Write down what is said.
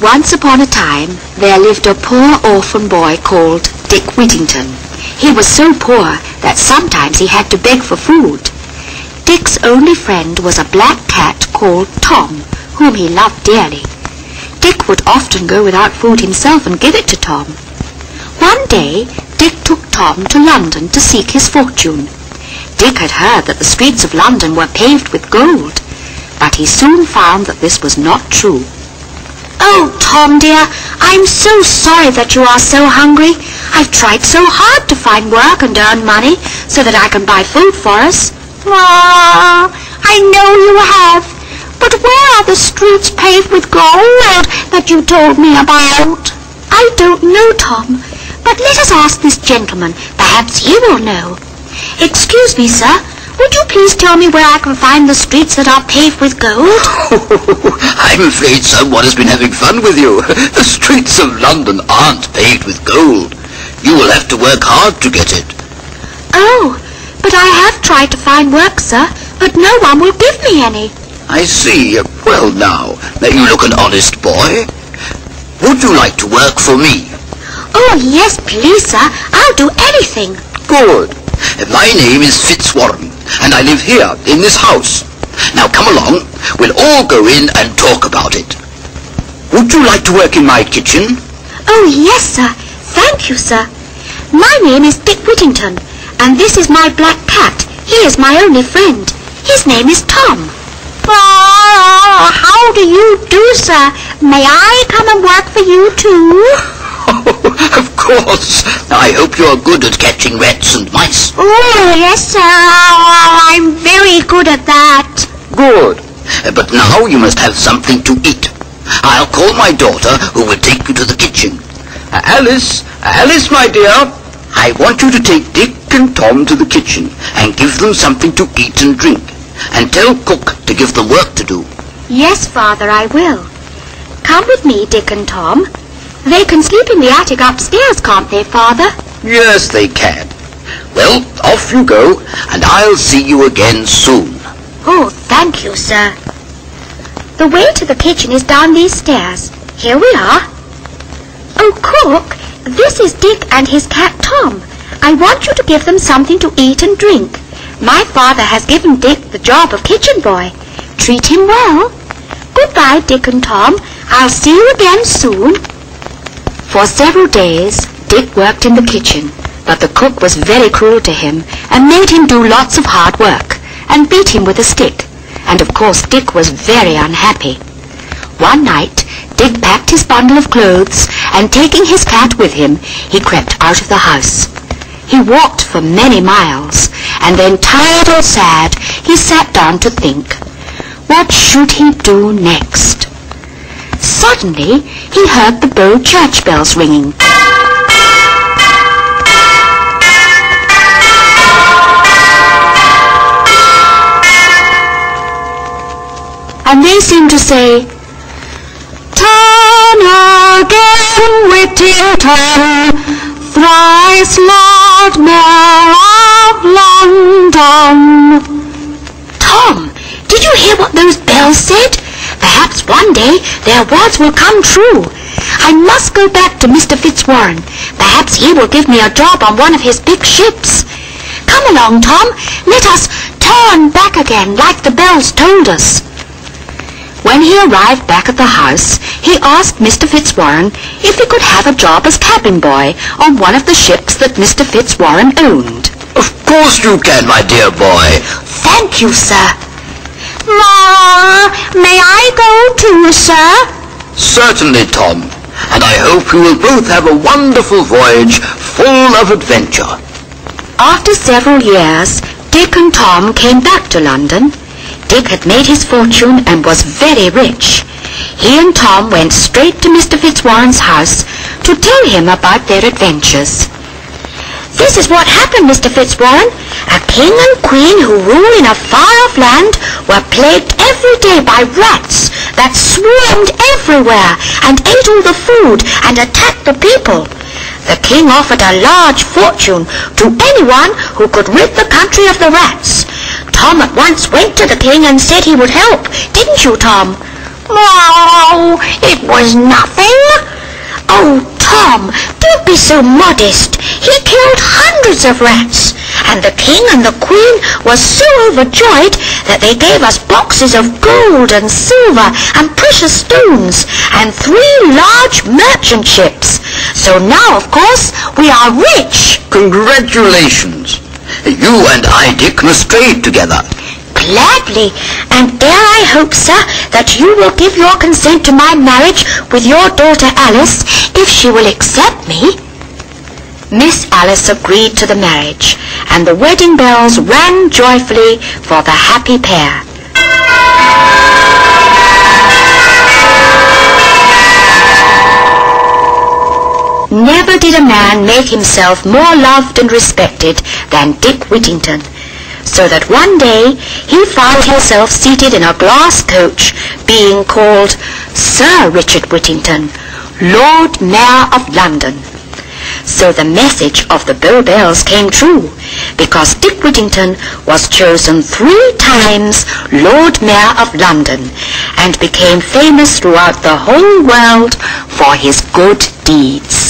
Once upon a time, there lived a poor orphan boy called Dick Whittington. He was so poor that sometimes he had to beg for food. Dick's only friend was a black cat called Tom, whom he loved dearly. Dick would often go without food himself and give it to Tom. One day, Dick took Tom to London to seek his fortune. Dick had heard that the streets of London were paved with gold, but he soon found that this was not true. "Oh, Tom dear, I'm so sorry that you are so hungry. I've tried so hard to find work and earn money so that I can buy food for us." "Ah, I know you have. But where are the streets paved with gold that you told me about?" "I don't know, Tom, but let us ask this gentleman. Perhaps he will know." "Excuse me, sir. Would you please tell me where I can find the streets that are paved with gold?" I'm afraid someone has been having fun with you. The streets of London aren't paved with gold. You will have to work hard to get it. "Oh, but I have tried to find work, sir, but no one will give me any." I see. Well now, you look an honest boy. Would you like to work for me? "Oh, yes, please, sir. I'll do anything." Good. My name is Fitzwarren, and I live here in this house. Now come along. We'll all go in and talk about it. Would you like to work in my kitchen? "Oh, yes, sir. Thank you, sir. My name is Dick Whittington, and this is my black cat. He is my only friend. His name is Tom." "Oh, how do you do, sir? May I come and work for you too?" Oh, of course. I hope you're good at catching rats and mice. "Oh, yes, sir. I'm very good at that." Good. But now you must have something to eat. I'll call my daughter, who will take you to the kitchen. Alice, my dear, I want you to take Dick and Tom to the kitchen and give them something to eat and drink. And tell Cook to give them work to do." "Yes, Father, I will. Come with me, Dick and Tom. They can sleep in the attic upstairs, can't they, Father?" Yes, they can. Well, off you go, and I'll see you again soon. "Oh, thank you, sir." "The way to the kitchen is down these stairs. Here we are." "Oh, Cook, this is Dick and his cat Tom. I want you to give them something to eat and drink. My father has given Dick the job of kitchen boy. Treat him well. Goodbye, Dick and Tom. I'll see you again soon." For several days, Dick worked in the kitchen, but the cook was very cruel to him and made him do lots of hard work and beat him with a stick. And of course Dick was very unhappy. One night, Dick packed his bundle of clothes and taking his cat with him, he crept out of the house. He walked for many miles, and then, tired and sad, he sat down to think. What should he do next? Suddenly, he heard the Bow church bells ringing. And they seemed to say, "Turn again, Whittington, thrice Lord Mayor of London." "Tom, did you hear what those bells said? Perhaps one day their words will come true. I must go back to Mr. Fitzwarren. Perhaps he will give me a job on one of his big ships. Come along, Tom. Let us turn back again like the bells told us." When he arrived back at the house, he asked Mr. Fitzwarren if he could have a job as cabin boy on one of the ships that Mr. Fitzwarren owned. "Of course you can, my dear boy." "Thank you, sir." "May I go too, sir?" "Certainly, Tom, and I hope you will both have a wonderful voyage full of adventure." After several years, Dick and Tom came back to London. Dick had made his fortune and was very rich. He and Tom went straight to Mr. Fitzwarren's house to tell him about their adventures. "This is what happened, Mr. Fitzwarren. A king and queen who rule in a far-off land were plagued every day by rats that swarmed everywhere and ate all the food and attacked the people. The king offered a large fortune to anyone who could rid the country of the rats. Tom at once went to the king and said he would help. Didn't you, Tom?" "Oh, It was nothing. Oh, Tom, don't be so modest. He killed hundreds of rats, and the king and the queen were so overjoyed that they gave us boxes of gold and silver and precious stones and 3 large merchant ships. So now, of course, we are rich. Congratulations. You and I, Dick, must trade together. Gladly, and dare I hope, sir, that you will give your consent to my marriage with your daughter Alice, if she will accept me. Miss Alice agreed to the marriage, and the wedding bells rang joyfully for the happy pair. Never did a man make himself more loved and respected than Dick Whittington, so that one day he found himself seated in a glass coach, being called Sir Richard Whittington, Lord Mayor of London. So the message of the Bow Bells came true, because Dick Whittington was chosen 3 times Lord Mayor of London, and became famous throughout the whole world for his good deeds.